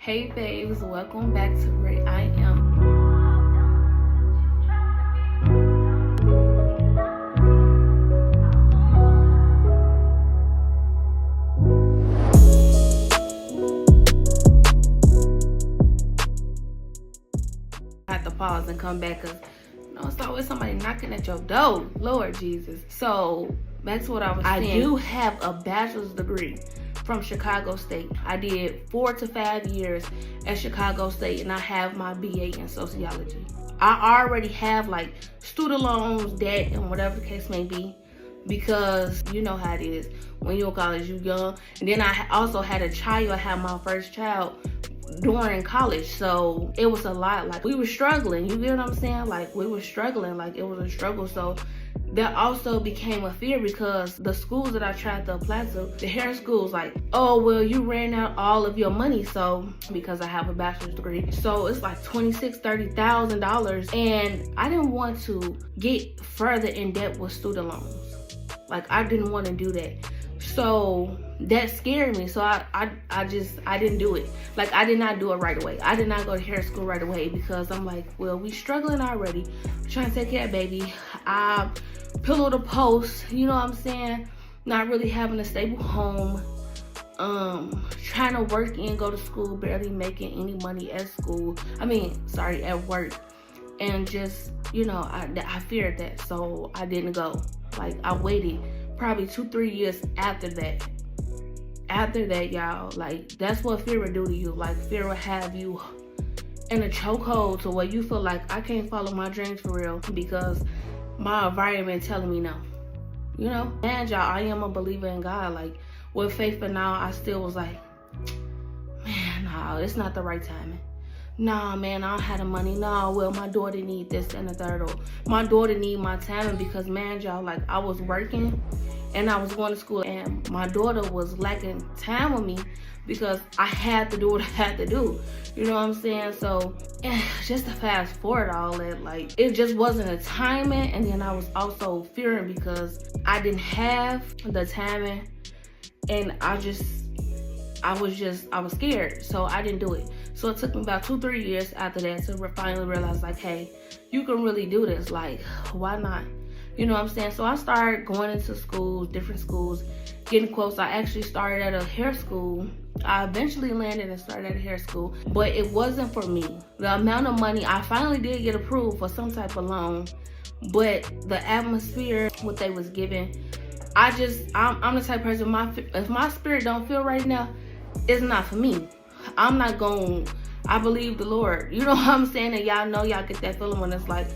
Hey faves, welcome back to where I am. I had to pause and come back because it's always somebody knocking at your door. Lord Jesus. So back to what I was saying. I do have a bachelor's degree from Chicago State. I did 4 to 5 years at Chicago State, and I have my BA in sociology. I already have like student loans, debt, and whatever the case may be, because you know how it is when you're in college, you're young. And then I also had a child. I had my first child during college, so it was a lot. Like, we were struggling, you get what I'm saying? Like, we were struggling, like it was a struggle. So that also became a fear, because the schools that I tried to apply to, the hair schools, like, oh well, you ran out all of your money. So because I have a bachelor's degree, so it's like $26,000-$30,000, and I didn't want to get further in debt with student loans. Like, I didn't want to do that. So that scared me. So I didn't do it. Like, I did not do it right away. I did not go to hair school right away, because I'm like, well, we struggling already. We're trying to take care of baby. I pillow the post, you know what I'm saying? Not really having a stable home. Trying to work and go to school, barely making any money at school. At work. And just, I feared that. So I didn't go. Like, I waited probably 2-3 years after that. After that, y'all, like, that's what fear will do to you. Like, fear will have you in a chokehold to where you feel like, I can't follow my dreams for real because my environment telling me no. And y'all, I am a believer in God. Like, with faith, but now I still was like, man, no, it's not the right timing. Nah, man, I don't have the money. Nah, well, my daughter need this and the third. Or my daughter need my timing, because, man, y'all, like, I was working and I was going to school, and my daughter was lacking time with me because I had to do what I had to do. You know what I'm saying? So just to fast forward all that, like, it just wasn't a timing. And then I was also fearing because I didn't have the timing, and I was scared. So I didn't do it. So it took me about 2-3 years after that to finally realize, like, hey, you can really do this. Like, why not? You know what I'm saying? So I started going into schools, different schools, getting quotes. I actually started at a hair school. I eventually landed and started at a hair school, but it wasn't for me. The amount of money, I finally did get approved for some type of loan, but the atmosphere, what they was giving, I'm the type of person, if my spirit don't feel right now, it's not for me. I'm not going, I believe the Lord. You know what I'm saying? And y'all know, y'all get that feeling when it's like,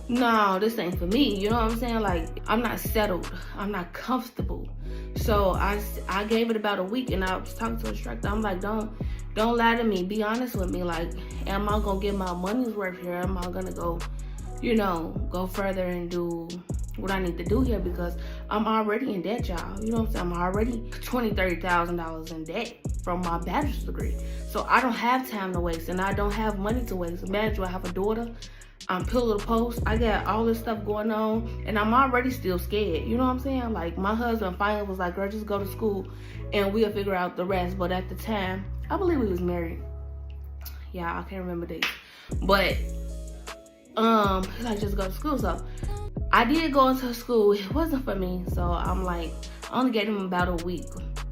no, this ain't for me. You know what I'm saying? Like, I'm not settled. I'm not comfortable. So I gave it about a week, and I was talking to the instructor. I'm like, don't lie to me. Be honest with me. Like, am I going to get my money's worth here? Am I going to go, go further and do what I need to do here? Because I'm already in debt, y'all. You know what I'm saying? I'm already $20,000-$30,000 in debt from my bachelor's degree. So I don't have time to waste, and I don't have money to waste. Imagine, I have a daughter. I'm pillow to post. I got all this stuff going on, and I'm already still scared. You know what I'm saying? Like, my husband finally was like, girl, just go to school and we'll figure out the rest. But at the time, I believe we was married. Yeah, I can't remember dates. But he's like, just go to school. So I did go into school. It wasn't for me. So I'm like, I only gave him about a week.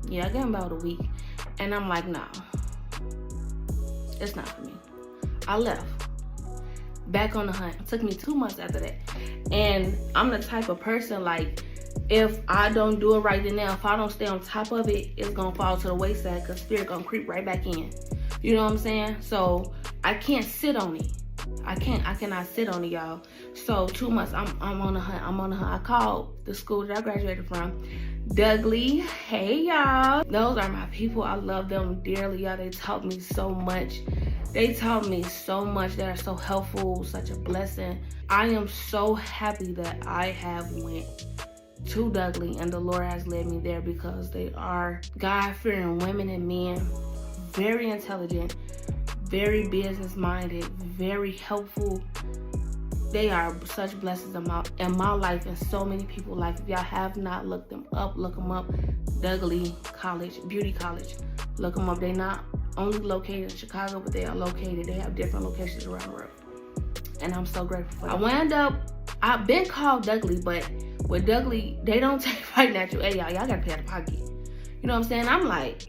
Yeah, I gave him about a week. And I'm like, nah, it's not for me. I left. Back on the hunt. It took me 2 months after that. And I'm the type of person, like, if I don't do it right then now, if I don't stay on top of it, it's gonna fall to the wayside, because fear gonna creep right back in. You know what I'm saying? So I can't sit on it. I cannot sit on it, y'all. So 2 months, I'm on the hunt. I called the school that I graduated from, Dudley. Hey, y'all. Those are my people. I love them dearly, y'all. They taught me so much. They taught me so much. They are so helpful, such a blessing. I am so happy that I have went to Dudley, and the Lord has led me there, because they are God-fearing women and men, very intelligent, very business-minded, very helpful. They are such blessings in my life and so many people's life. If y'all have not looked them up, look them up. Dudley College, Beauty College. Look them up. They not only located in Chicago, but they have different locations around the world. And I'm so grateful for that. I've been called Douglas, but with Douglas, they don't take financial aid, y'all. Y'all gotta pay out of pocket. You know what I'm saying? I'm like,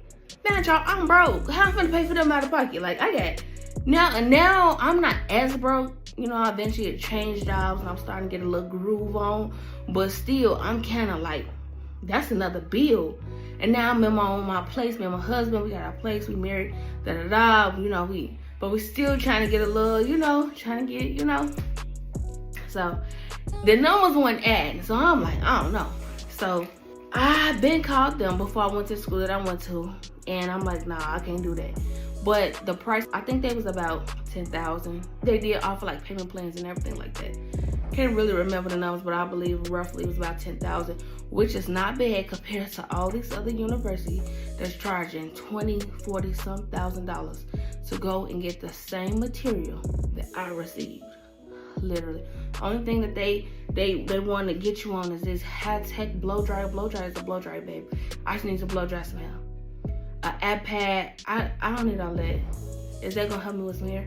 man, y'all, I'm broke. How I'm gonna pay for them out of pocket? Like, I got, now I'm not as broke. You know, I eventually changed jobs and I'm starting to get a little groove on. But still, I'm kind of like, that's another bill. And now I'm in my place, me and my husband, we got our place, we married, da-da-da, you know, but we still trying to get a little, you know, So, the numbers weren't adding, so I'm like, I don't know. So, I've been called them before I went to school that I went to, and I'm like, nah, I can't do that. But the price, I think they was about $10,000. They did offer like payment plans and everything like that. Can't really remember the numbers, but I believe roughly it was about $10,000, which is not bad compared to all these other universities that's charging $20,000, $40,000 some $1,000 to go and get the same material that I received. Literally, only thing that they want to get you on is this high-tech blow dryer. Blow dryer is a blow dryer, babe. I just need to blow dry some hair. An iPad, I don't need all that. Is that gonna help me with some hair?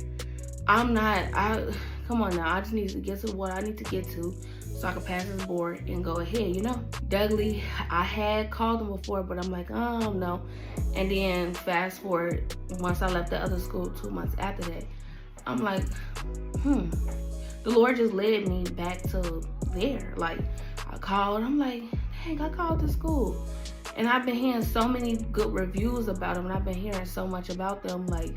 Come on now, I just need to get to what I need to get to so I can pass this board and go ahead, you know? Douglas, I had called them before, but I'm like, oh no. And then fast forward, once I left the other school 2 months after that, I'm like, the Lord just led me back to there. Like, I called, I'm like, dang, I called the school. And I've been hearing so many good reviews about them, and I've been hearing so much about them. Like,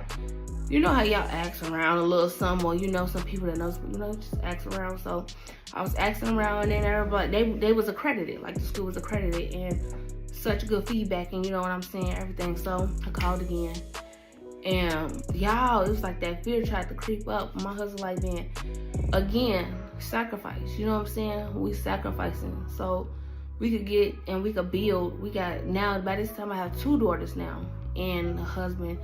you know how y'all ask around a little something, or you know some people that knows, you know, just ask around. So I was asking around, and then everybody, they was accredited, like the school was accredited, and such good feedback, and you know what I'm saying, everything. So I called again, and y'all, it was like that fear tried to creep up. My husband like, man, again, sacrifice, you know what I'm saying? We sacrificing so we could get and we could build. We got, now by this time I have 2 daughters now, and a husband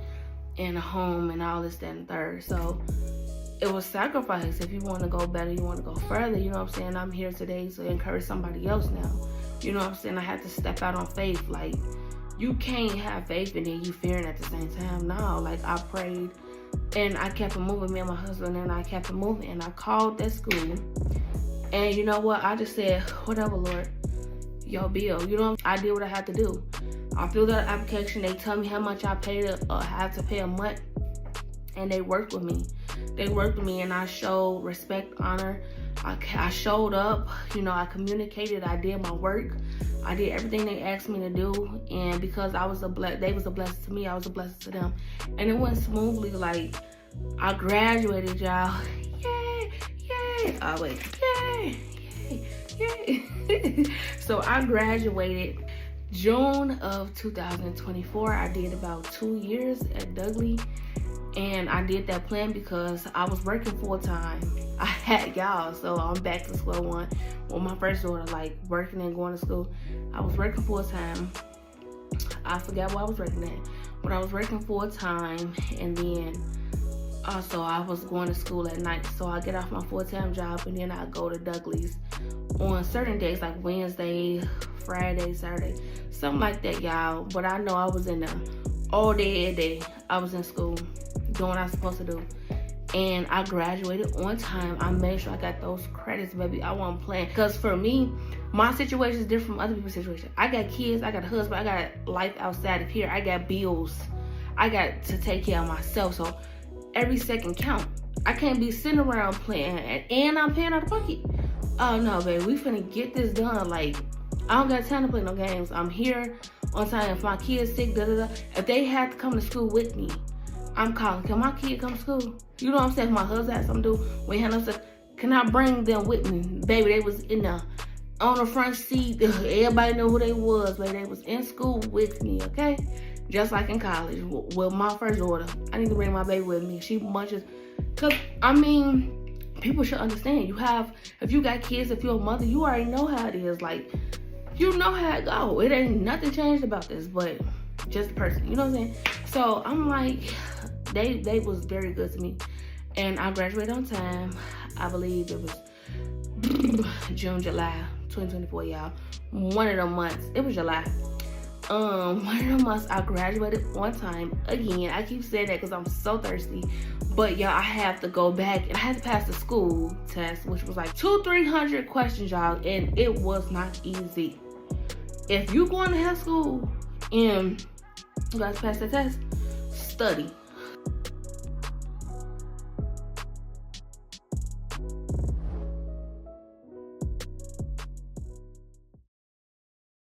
and a home and all this, that, and third. So it was sacrifice. If you want to go better, you want to go further, you know what I'm saying? I'm here today to encourage somebody else now. You know what I'm saying? I had to step out on faith. Like, you can't have faith and then you fearing at the same time. No, like, I prayed and I kept it moving, me and my husband, and I kept it moving, and I called that school, and you know what? I just said, whatever, Lord, your bill. You know, I did what I had to do. I filled out an application. They tell me how much I have to pay a month, and they worked with me. And I showed respect, honor. I showed up. You know, I communicated. I did my work. I did everything they asked me to do, and because they was a blessing to me, I was a blessing to them, and it went smoothly. Like, I graduated, y'all. Yay, yay! Oh wait, yay, yay, yay! So I graduated June of 2024. I did about 2 years at Douglas, and I did that plan because I was working full time. I had y'all, so I'm back to square one with my first daughter, like working and going to school. I was working full time. I forgot what I was working at, but I was working full time, and then also I was going to school at night. So I get off my full-time job, and then I go to Douglas on certain days, like Wednesday, Friday, Saturday, something like that, y'all. But I know I was in there all day, every day. I was in school doing what I was supposed to do, and I graduated on time. I made sure I got those credits, baby. I wasn't playing, because for me, my situation is different from other people's situation. I got kids, I got a husband, I got life outside of here, I got bills, I got to take care of myself. So every second count. I can't be sitting around playing, and I'm paying out of pocket. Oh no, baby, we finna get this done. Like, I don't got time to play no games. I'm here on time. If my kid's sick, if they had to come to school with me, I'm calling, can my kid come to school? You know what I'm saying? If my husband had something to do, we had no stuff, can I bring them with me? Baby, they was in the, on the front seat. Everybody knew who they was, but they was in school with me, okay? Just like in college, with my first daughter, I need to bring my baby with me. She munches, cause I mean, people should understand. If you got kids, if you're a mother, you already know how it is. Like, you know how it go. It ain't nothing changed about this, but just the person, you know what I'm saying? So I'm like, they was very good to me, and I graduated on time. I believe it was June, July 2024, y'all. One of them months, it was July. one of the months I graduated on time. Again, I keep saying that because I'm so thirsty. But y'all, I have to go back and I had to pass the school test, which was like 200-300 questions, y'all, and it was not easy. If you going to high school and you guys pass the test, study.